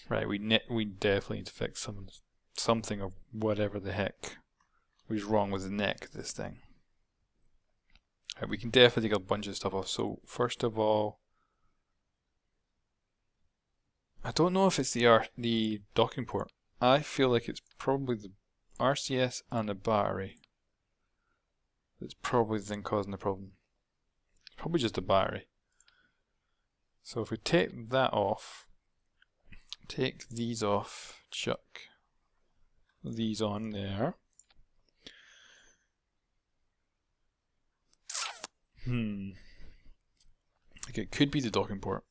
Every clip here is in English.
Right, we definitely need to fix something of whatever the heck was wrong with the neck of this thing. Right, we can definitely take a bunch of stuff off. So first of all, I don't know if it's the docking port. I feel like it's probably the RCS and the battery that's probably the thing causing the problem. It's probably just the battery. So if we take that off, take these off, chuck these on there. Like it could be the docking port.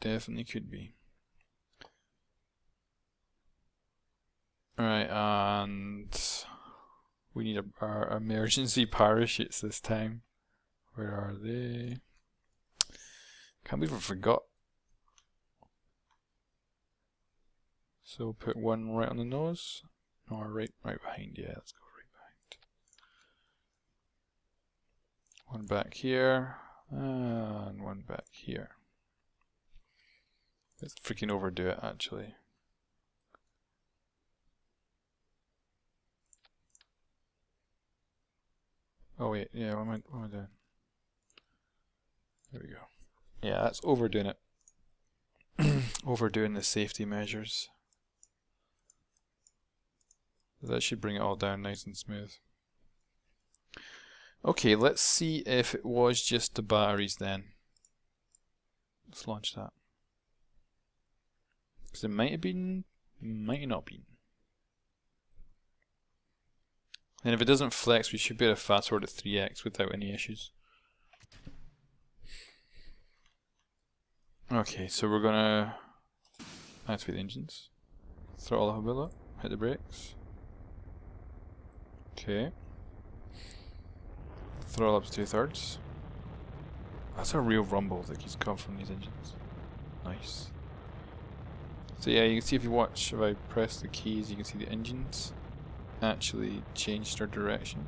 Definitely could be. Alright, and we need our emergency parachutes this time. Where are they? Can't believe I forgot. So we'll put one right on the nose. Or right behind, yeah, let's go right behind. One back here, and one back here. Let's freaking overdo it actually. Oh wait, yeah, what am I doing? There we go. Yeah, that's overdoing it. Overdoing the safety measures. That should bring it all down nice and smooth. Okay, let's see if it was just the batteries then. Let's launch that. Because it might have been, might not been. And if it doesn't flex, we should be able to fast forward at 3x without any issues. Okay, so we're gonna activate the engines. Throttle up a bit up, hit the brakes. Okay. Throttle up to 2/3. That's a real rumble that keeps coming from these engines. Nice. So yeah, you can see if you watch, if I press the keys, you can see the engines actually changed their direction.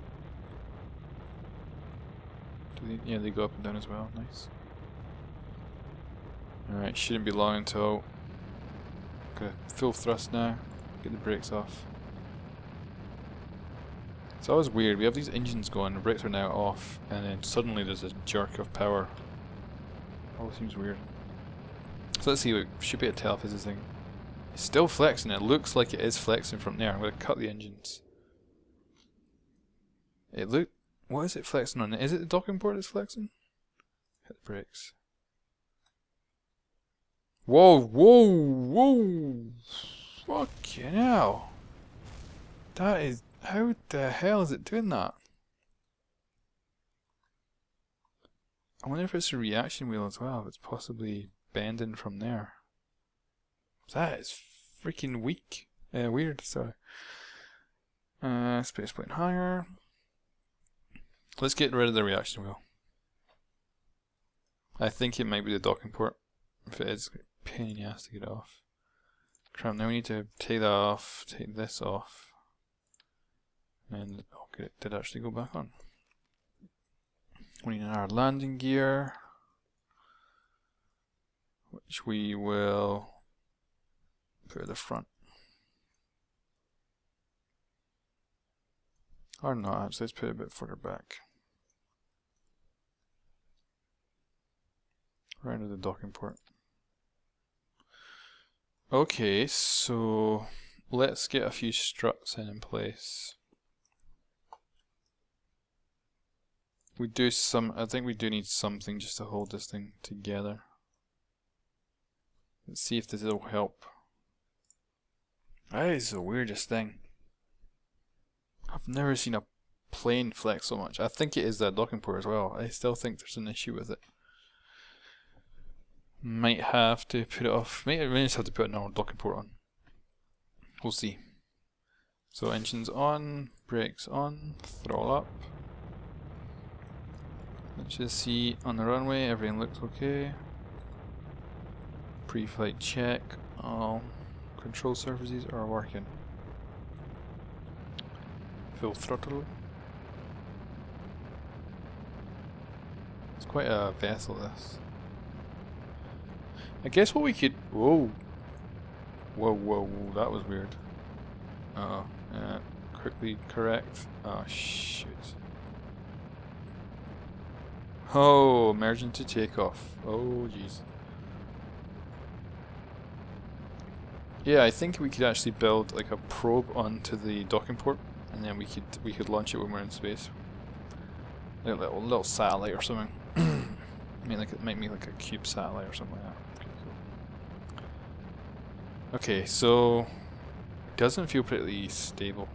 Yeah, they go up and down as well. Nice. Alright, shouldn't be long until... Okay, full thrust now. Get the brakes off. It's always weird, we have these engines going, the brakes are now off, and then suddenly there's a jerk of power. Always seems weird. So let's see, we should be able to tell if this is thing. It's still flexing, it looks like it is flexing from there. I'm going to cut the engines. What is it flexing on? Is it the docking port that's flexing? Hit the brakes. Whoa, whoa, whoa! Fucking hell! That is... How the hell is it doing that? I wonder if it's a reaction wheel as well, if it's possibly bending from there. That is freaking weak. Weird, sorry. Space plane higher. Let's get rid of the reaction wheel. I think it might be the docking port. If it is, it's a pain in the ass to get it off. Crap, now we need to take that off, take this off. And, okay, it did actually go back on. We need our landing gear, which we will put at the front. Or not, actually, let's put it a bit further back. Right into the docking port. Okay, so let's get a few struts in place. We do I think we do need something just to hold this thing together. Let's see if this will help. That is the weirdest thing. I've never seen a plane flex so much. I think it is that docking port as well. I still think there's an issue with it. Might have to put it off. Might just have to put a normal docking port on. We'll see. So engines on, brakes on, throttle up. Let's just see on the runway, everything looks okay. Pre-flight check, all control surfaces are working. Full throttle. quite a vessel, this. I guess what we could... Whoa! Whoa, whoa, whoa, that was weird. Uh-oh. Quickly correct. Oh, shoot. Oh, emergency takeoff. Oh, jeez. Yeah, I think we could actually build like a probe onto the docking port, and then we could launch it when we're in space. Like a little satellite or something. I mean, like it might be like a cube satellite or something like that. Pretty cool. Okay, so it doesn't feel pretty stable.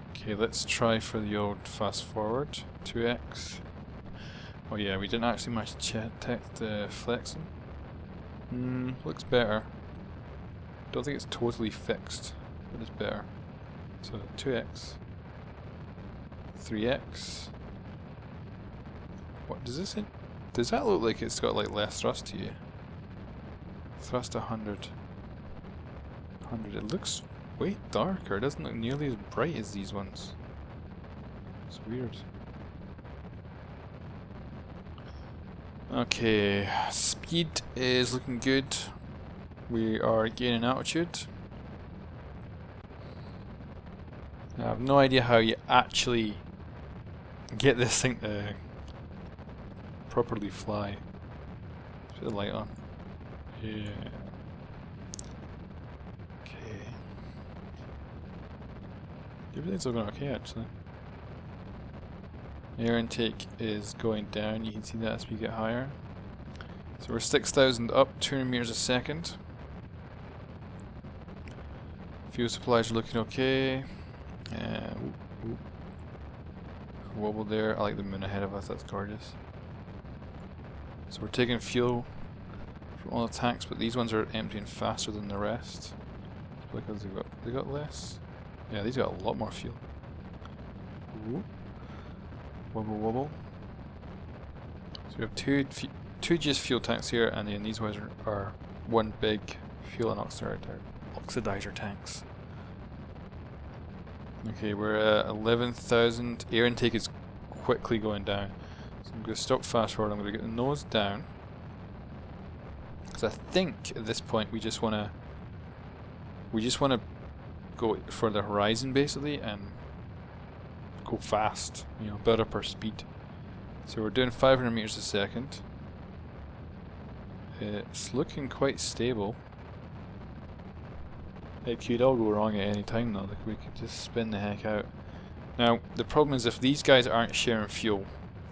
Okay, let's try for the old fast forward 2x. Oh yeah, we didn't actually manage to detect the flexing. Looks better. Don't think it's totally fixed, but it's better. So 2x, 3x. What does this? Does that look like it's got like less thrust to you? Thrust 100. 100. It looks way darker. It doesn't look nearly as bright as these ones. It's weird. Okay, speed is looking good. We are gaining altitude. I have no idea how you actually get this thing to properly fly. Let's put the light on. Yeah. Okay. Everything's looking okay actually. Air intake is going down, you can see that as we get higher. So we're 6,000 up, 200 meters a second. Fuel supplies are looking okay. Wobble there, I like the moon ahead of us, that's gorgeous. So we're taking fuel from all the tanks, but these ones are emptying faster than the rest. Because they got less. Yeah, these got a lot more fuel. Ooh. Wobble wobble. So we have two just fuel tanks here, and then these ones are one big fuel and oxidizer tanks. Okay, we're at 11,000. Air intake is quickly going down. So I'm going to stop fast forward. I'm going to get the nose down. Because I think at this point we just want to go for the horizon basically and go fast, you know, build up our speed. So we're doing 500 meters a second. It's looking quite stable. It could all go wrong at any time though, like we could just spin the heck out. Now, the problem is if these guys aren't sharing fuel,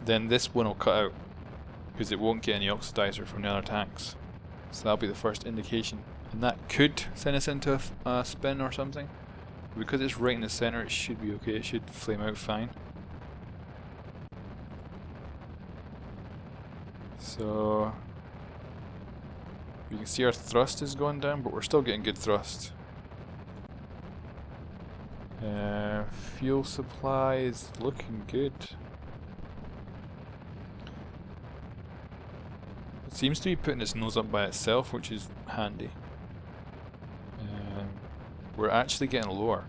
then this one will cut out, because it won't get any oxidizer from the other tanks. So that'll be the first indication. And that could send us into a spin or something. Because it's right in the center, it should be okay, it should flame out fine. So you can see our thrust is going down, but we're still getting good thrust. Fuel supply is looking good. It seems to be putting its nose up by itself, which is handy. We're actually getting lower.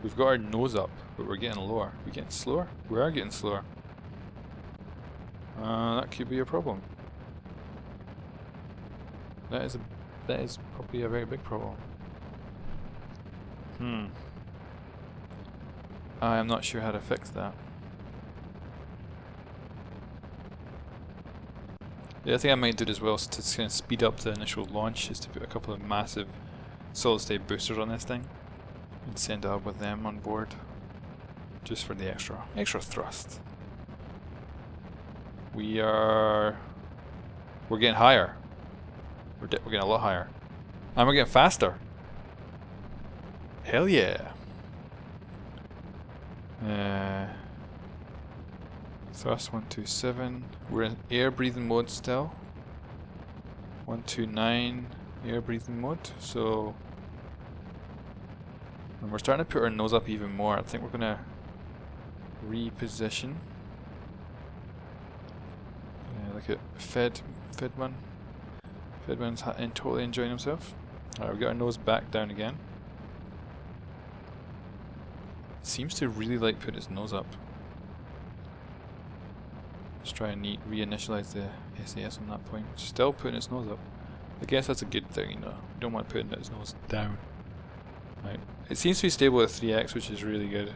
We've got our nose up, but we're getting lower. We're getting slower? We are getting slower. That could be a problem. That is probably a very big problem. I am not sure how to fix that. The other thing I might do as well is to kind of speed up the initial launch, is to put a couple of massive solid state boosters on this thing and send it up with them on board, just for the extra thrust. We're getting higher. We're getting a lot higher, and we're getting faster. Hell yeah! Thrust 127. We're in air breathing mode still. 129 air breathing mode. So, and we're starting to put our nose up even more. I think we're gonna reposition. Look at Fedman. Fedman's totally enjoying himself. Alright, we got our nose back down again. seems to really like putting its nose up. Let's try and reinitialize the SAS on that point. Still putting its nose up. I guess that's a good thing, you know. You don't want putting its nose down. Right. It seems to be stable at 3x, which is really good.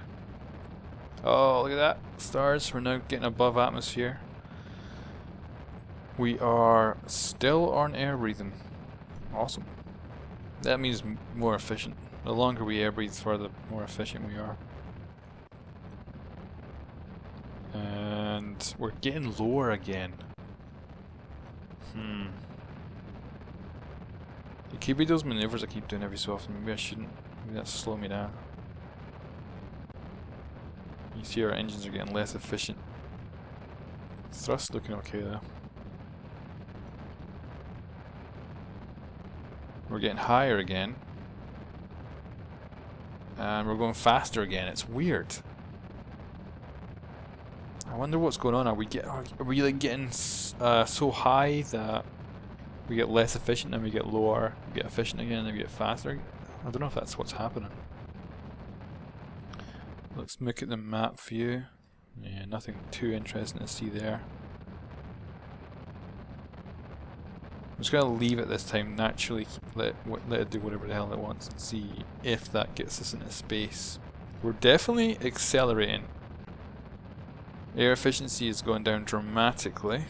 Oh, look at that. Stars. We're now getting above atmosphere. We are still on air breathing. Awesome. That means more efficient. The longer we air breathe for, the more efficient we are. And we're getting lower again. It could be those maneuvers I keep doing every so often. Maybe I shouldn't. Maybe that's slowing me down. You see our engines are getting less efficient. Thrust looking okay though. We're getting higher again. And we're going faster again. It's weird. I wonder what's going on. Are we like getting so high that we get less efficient, then we get lower, we get efficient again, then we get faster? I don't know if that's what's happening. Let's look at the map view. Yeah, nothing too interesting to see there. I'm just going to leave it this time, naturally let it do whatever the hell it wants and see if that gets us into space. We're definitely accelerating. Air efficiency is going down dramatically.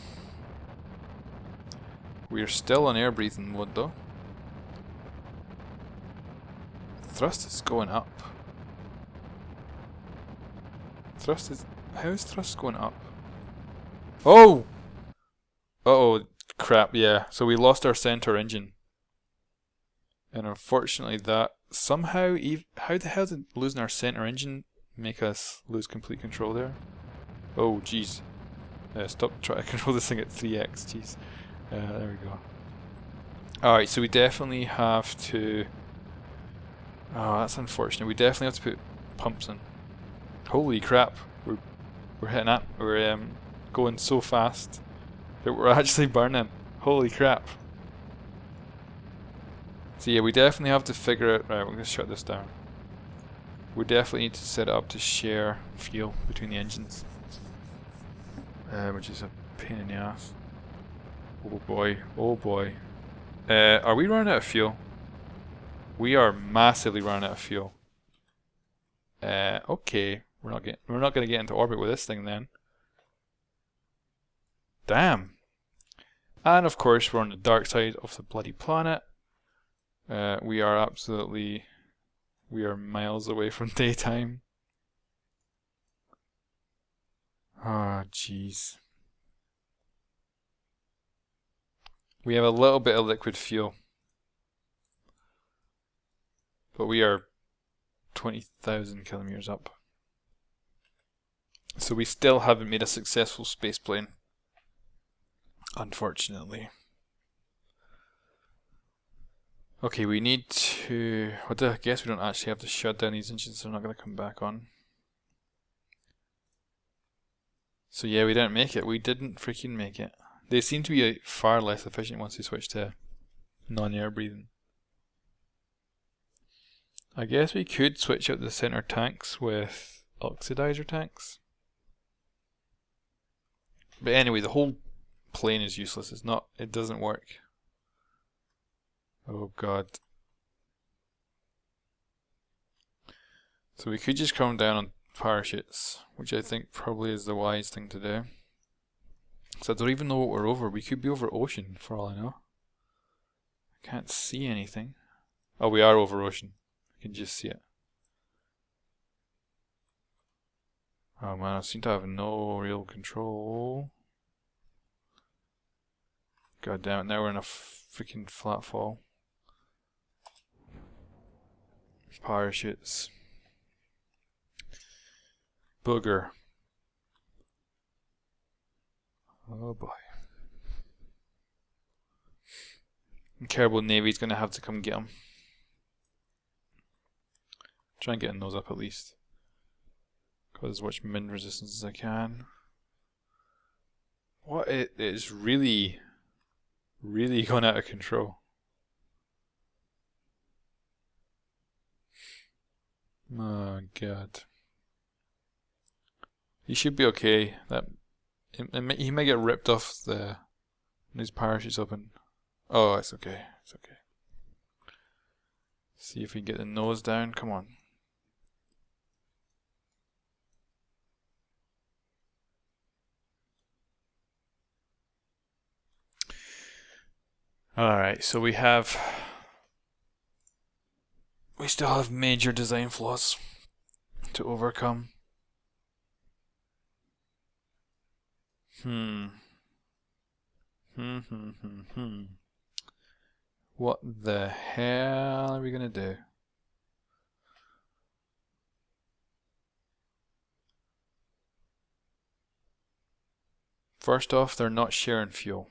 We're still on air breathing mode though. Thrust is going up. How is thrust going up? Oh! Uh-oh, crap, yeah. So we lost our center engine. And unfortunately that somehow, how the hell did losing our center engine make us lose complete control there? Oh, jeez. Stop trying to control this thing at 3x, jeez. There we go. Alright, so we definitely have to... Oh, that's unfortunate. We definitely have to put pumps in. Holy crap. We're hitting that. We're going so fast that we're actually burning. Holy crap. So yeah, we definitely have to figure out... Right, we're going to shut this down. We definitely need to set it up to share fuel between the engines. Which is a pain in the ass. Oh boy, oh boy. Are we running out of fuel? We are massively running out of fuel. Okay, we're not going to get into orbit with this thing then. Damn. And of course, we're on the dark side of the bloody planet. We are miles away from daytime. Ah, jeez. We have a little bit of liquid fuel. But we are 20,000 kilometers up. So we still haven't made a successful spaceplane. Unfortunately. Okay, we need to... I guess we don't actually have to shut down these engines, so they're not going to come back on. So yeah, we didn't make it. We didn't freaking make it. They seem to be far less efficient once they switch to non-air breathing. I guess we could switch out the center tanks with oxidizer tanks. But anyway, the whole plane is useless. It doesn't work. Oh god. So we could just come down on parachutes, which I think probably is the wise thing to do. So I don't even know what we're over. We could be over ocean for all I know. I can't see anything. Oh, we are over ocean. I can just see it. Oh man, I seem to have no real control. God damn it, now we're in a freaking flat fall. Parachutes. Booger. Oh boy. And Kerbal Navy's gonna have to come get him. Try and get a nose up at least. Cause as much wind resistance as I can. What? It is really gone out of control. Oh god. He should be okay. He may get ripped off when his parachute's open. Oh, it's okay. It's okay. See if we get the nose down. Come on. Alright, so we still have major design flaws to overcome. What the hell are we gonna do? First off, they're not sharing fuel.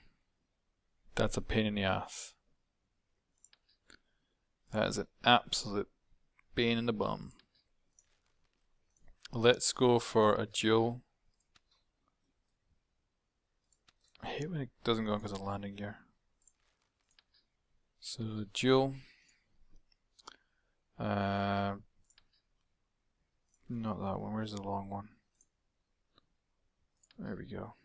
That's a pain in the ass. That is an absolute pain in the bum. Let's go for a dual. I hate when it doesn't go because of landing gear. So dual. Not that one. Where's the long one? There we go.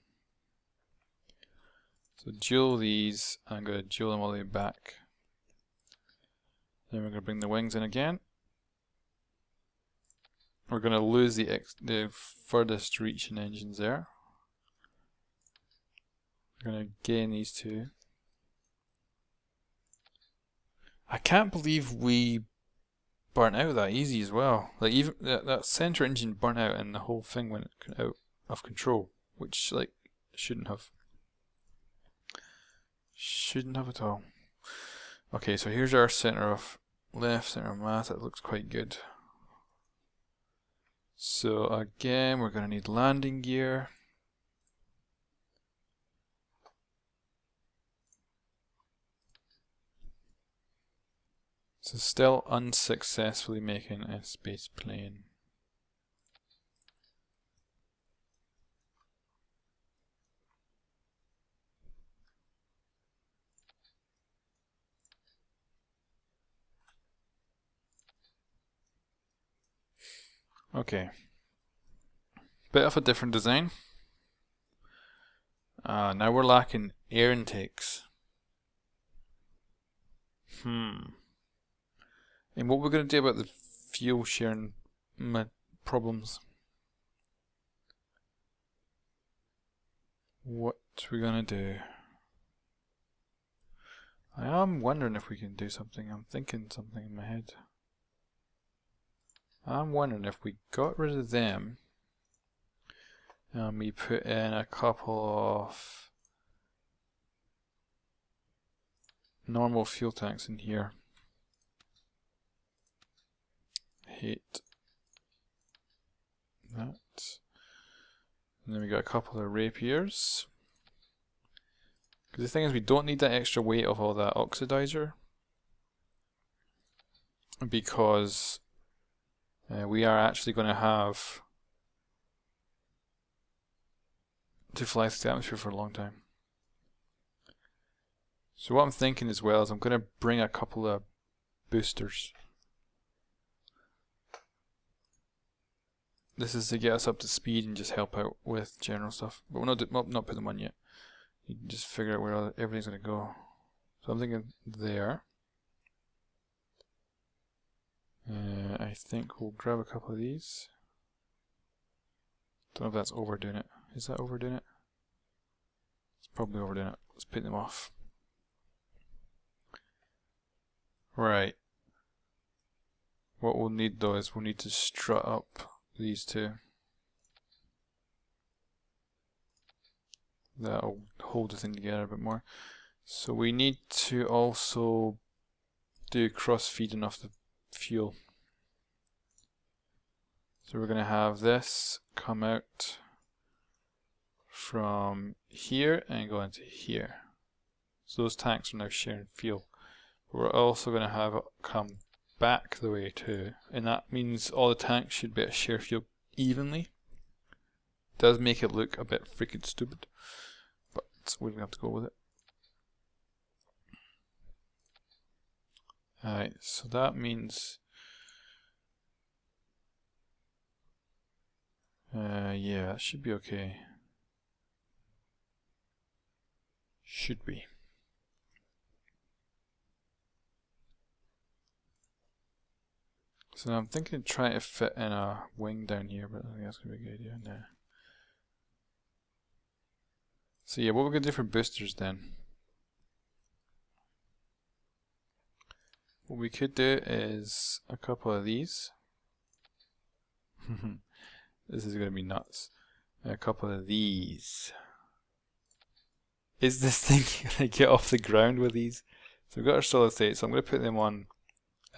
So dual these. I'm going to dual them all the way back. Then we're going to bring the wings in again. We're going to lose the furthest reaching engines there. We're going to gain these two. I can't believe we burnt out that easy as well. Like even that center engine burnt out and the whole thing went out of control, which like shouldn't have. Shouldn't have at all. Okay, so here's our center of center of mass. That looks quite good. So again, we're going to need landing gear. So still unsuccessfully making a space plane. Okay. Bit of a different design. Now we're lacking air intakes. And what we're going to do about the fuel sharing problems? What we're going to do? I am wondering if we can do something. I'm thinking something in my head. I'm wondering if we got rid of them and we put in a couple of normal fuel tanks in here. Hate that. And then we got a couple of rapiers. Because the thing is, we don't need that extra weight of all that oxidizer. Because we are actually going to have to fly through the atmosphere for a long time. So what I'm thinking as well is I'm going to bring a couple of boosters. This is to get us up to speed and just help out with general stuff. But we'll not put them on yet. You can just figure out where everything's going to go. So I'm thinking there. I think we'll grab a couple of these. Don't know if that's overdoing it. Is that overdoing it? It's probably overdoing it. Let's pick them off. Right. What we'll need though is we'll need to strut up these two. That'll hold the thing together a bit more. So we need to also do cross feeding off the fuel. So we're going to have this come out from here and go into here. So those tanks are now sharing fuel. But we're also going to have it come back the way too. And that means all the tanks should be able to share fuel evenly. Does make it look a bit freaking stupid. But we're going to have to go with it. Alright, so that means Yeah, that should be okay. Should be. So I'm thinking of trying to fit in a wing down here, but I don't think that's going to be a good idea. No. So yeah, what we're going to do for boosters then? What we could do is a couple of these. This is going to be nuts. A couple of these. Is this thing going to get off the ground with these? So we've got our solid state, so I'm going to put them on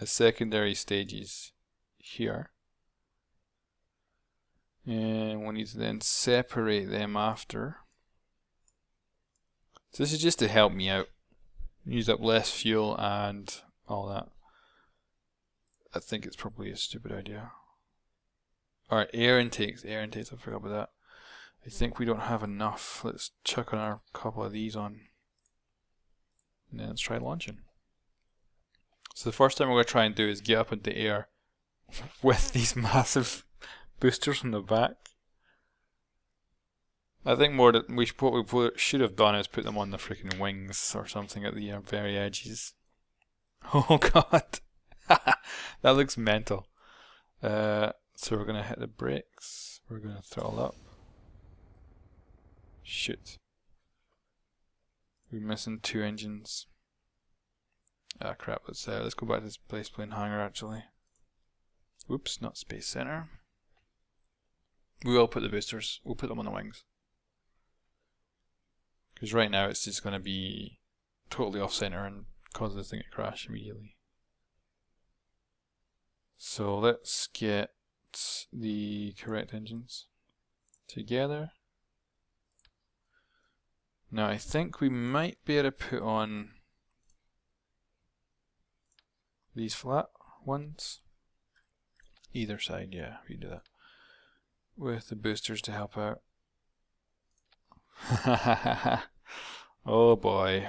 as secondary stages here. And we need to then separate them after. So this is just to help me out. Use up less fuel and all that. I think it's probably a stupid idea. Alright, air intakes, I forgot about that. I think we don't have enough. Let's chuck on our couple of these on. And then let's try launching. So the first thing we're going to try and do is get up into air with these massive boosters on the back. I think more that what we should have done is put them on the freaking wings or something at the very edges. Oh god, that looks mental. So we're gonna hit the brakes. We're gonna throttle up. Shoot, we're missing 2 engines. Ah crap. Let's go back to this base plane hangar actually. Whoops, not Space Center. We will put the boosters. We'll put them on the wings. Because right now it's just going to be totally off center and cause this thing to crash immediately. So let's get the correct engines together. Now I think we might be able to put on these flat ones. Either side, yeah, we do that. With the boosters to help out. Oh boy.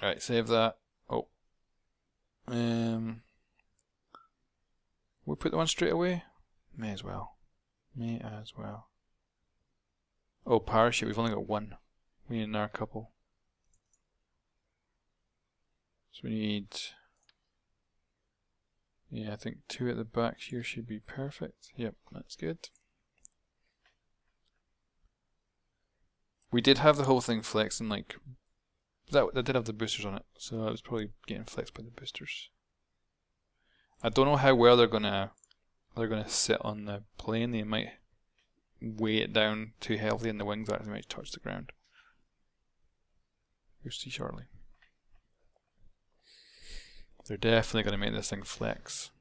Right, save that. Oh. We put the one straight away? May as well. May as well. Oh, parachute, we've only got one. We need another couple. So we need... Yeah, I think 2 at the back here should be perfect. Yep, that's good. We did have the whole thing flexing, like that did have the boosters on it, so I was probably getting flexed by the boosters. I don't know how well they're gonna sit on the plane. They might weigh it down too heavily, and the wings actually might touch the ground. We'll see shortly. They're definitely gonna make this thing flex.